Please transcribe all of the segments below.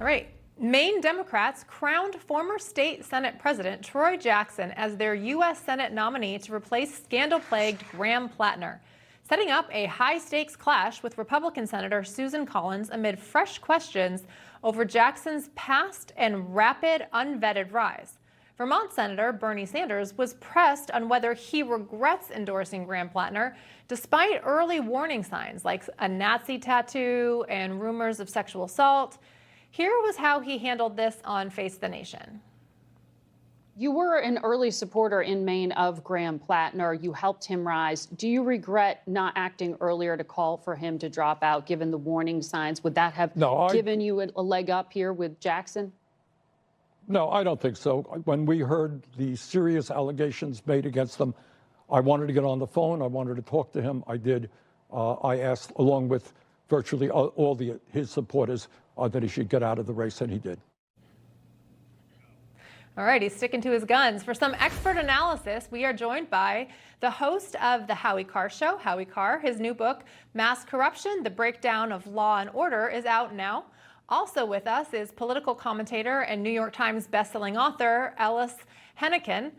All right. Maine Democrats crowned former state Senate President Troy Jackson as their U.S. Senate nominee to replace scandal-plagued Graham Platner, setting up a high-stakes clash with Republican Senator Susan Collins amid fresh questions over Jackson's past and rapid, unvetted rise. Vermont Senator Bernie Sanders was pressed on whether he regrets endorsing Graham Platner, despite early warning signs like a Nazi tattoo and rumors of sexual assault. Here was how he handled this on Face the Nation. You were an early supporter in Maine of Graham Platner. You helped him rise. Do you regret not acting earlier to call for him to drop out, given the warning signs? Would that have given you a leg up here with Jackson? No, I don't think so. When we heard the serious allegations made against them, I wanted to get on the phone. I wanted to talk to him. I did. I asked, along with virtually all his supporters, that he should get out of the race, and he did. All right, he's sticking to his guns. For some expert analysis, we are joined by the host of the Howie Carr Show, Howie Carr. His new book, Mass Corruption, The Breakdown of Law and Order, is out now. Also with us is political commentator and New York Times bestselling author, Ellis Henican.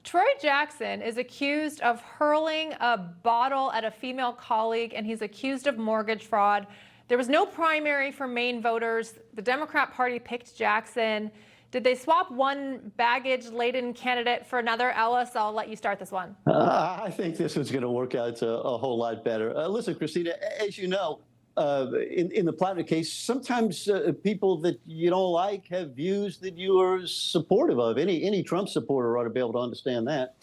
Troy Jackson is accused of hurling a bottle at a female colleague, and he's accused of mortgage fraud. There was no primary for Maine voters. The Democrat Party picked Jackson. Did they swap one baggage-laden candidate for another? Ellis, I'll let you start this one. I think this is going to work out a whole lot better. Listen, Christina, as you know, in the Platner case, sometimes people that you don't like have views that you are supportive of. Any Trump supporter ought to be able to understand that.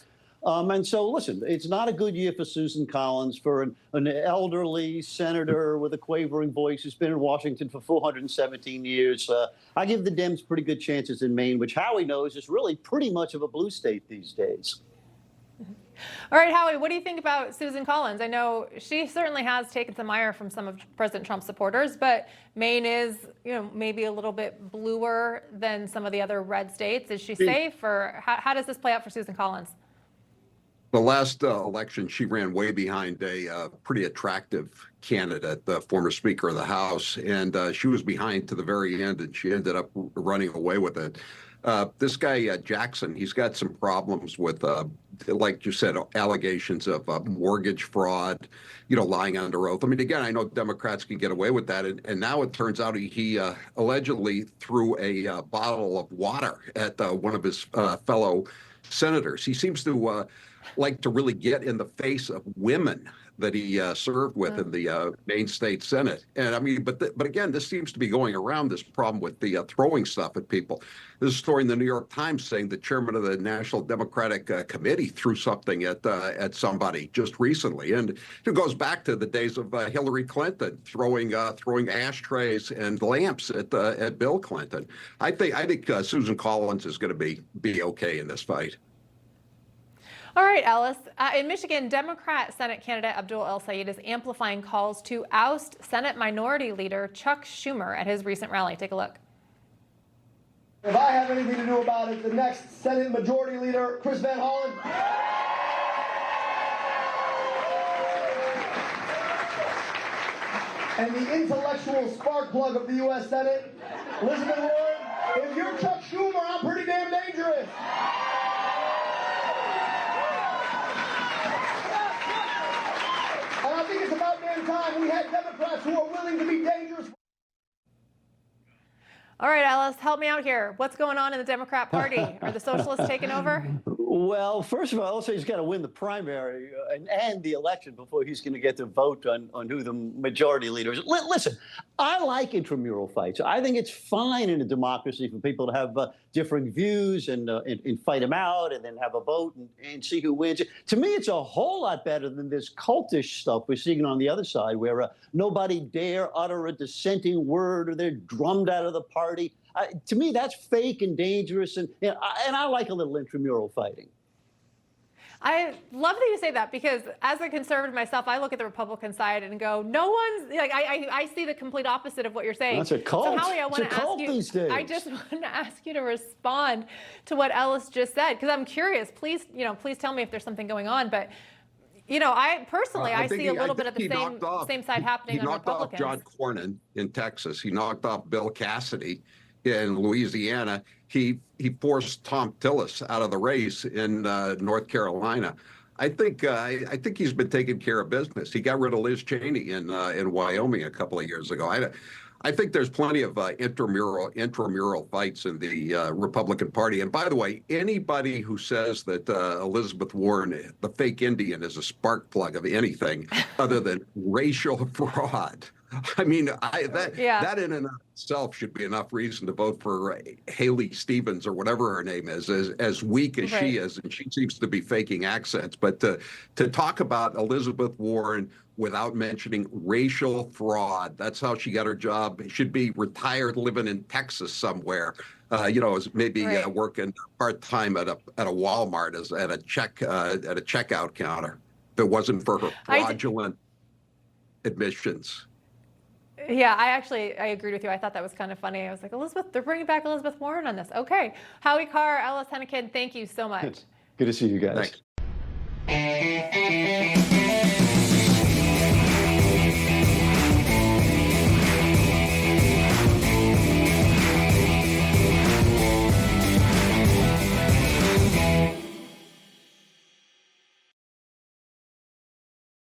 And so, listen, it's not a good year for Susan Collins, for an elderly senator with a quavering voice who's been in Washington for 417 years. I give the Dems pretty good chances in Maine, which Howie knows is really pretty much of a blue state these days. All right, Howie, what do you think about Susan Collins? I know she certainly has taken some ire from some of President Trump's supporters, but Maine is, maybe a little bit bluer than some of the other red states. Is she safe, or how does this play out for Susan Collins? The last election, she ran way behind a pretty attractive candidate, the former Speaker of the House, and she was behind to the very end, and she ended up running away with it. This guy, Jackson, he's got some problems with, like you said, allegations of mortgage fraud, lying under oath. I mean, again, I know Democrats can get away with that, and now it turns out he allegedly threw a bottle of water at one of his fellow senators. He seems to like to really get in the face of women that he served with in the Maine State Senate. And I mean, but again, this seems to be going around, this problem with the throwing stuff at people. There's a story in the New York Times saying the chairman of the National Democratic Committee threw something at somebody just recently. And it goes back to the days of Hillary Clinton throwing ashtrays and lamps at Bill Clinton. I think Susan Collins is going to be okay in this fight. All right, Ellis. In Michigan, Democrat Senate candidate Abdul El-Sayed is amplifying calls to oust Senate Minority Leader Chuck Schumer at his recent rally. Take a look. If I have anything to do about it, the next Senate Majority Leader, Chris Van Hollen. And the intellectual spark plug of the U.S. Senate, Elizabeth Warren. If you're Chuck Schumer, I'm pretty damn dangerous. I think it's about damn time we had Democrats who are willing to be dangerous. All right, Ellis, help me out here. What's going on in the Democrat Party? Are the socialists taking over? Well, first of all, I'll say he's got to win the primary and the election before he's going to get to vote on who the majority leader is. Listen, I like intramural fights. I think it's fine in a democracy for people to have different views and fight them out and then have a vote and see who wins. To me, it's a whole lot better than this cultish stuff we're seeing on the other side, where nobody dare utter a dissenting word or they're drummed out of the party. To me, that's fake and dangerous, and I like a little intramural fighting. I love that you say that, because as a conservative myself, I look at the Republican side and go, no one's like, I see the complete opposite of what you're saying. That's a cult. So Howie, I want to ask you, these days. I just want to ask you to respond to what Ellis just said, because I'm curious. Please, please tell me if there's something going on. But You know, I personally, I think see a little I bit of think the he knocked off- same side happening he on knocked off Republicans. John Cornyn in Texas. He knocked off Bill Cassidy in Louisiana. He forced Tom Tillis out of the race in North Carolina. I think he's been taking care of business. He got rid of Liz Cheney in Wyoming a couple of years ago. I think there's plenty of intramural fights in the Republican Party. And by the way, anybody who says that Elizabeth Warren, the fake Indian, is a spark plug of anything other than racial fraud, I mean, that in and of itself should be enough reason to vote for Haley Stevens or whatever her name is, as weak as she is, and she seems to be faking accents. But to talk about Elizabeth Warren without mentioning racial fraud, that's how she got her job. She should be retired, living in Texas somewhere. Maybe working part-time at a Walmart at a checkout counter. If it wasn't for her fraudulent admissions. Yeah, I agreed with you. I thought that was kind of funny. I was like, Elizabeth, they're bringing back Elizabeth Warren on this. Okay. Howie Carr, Ellis, Henican, thank you so much. Good to see you guys. Thanks.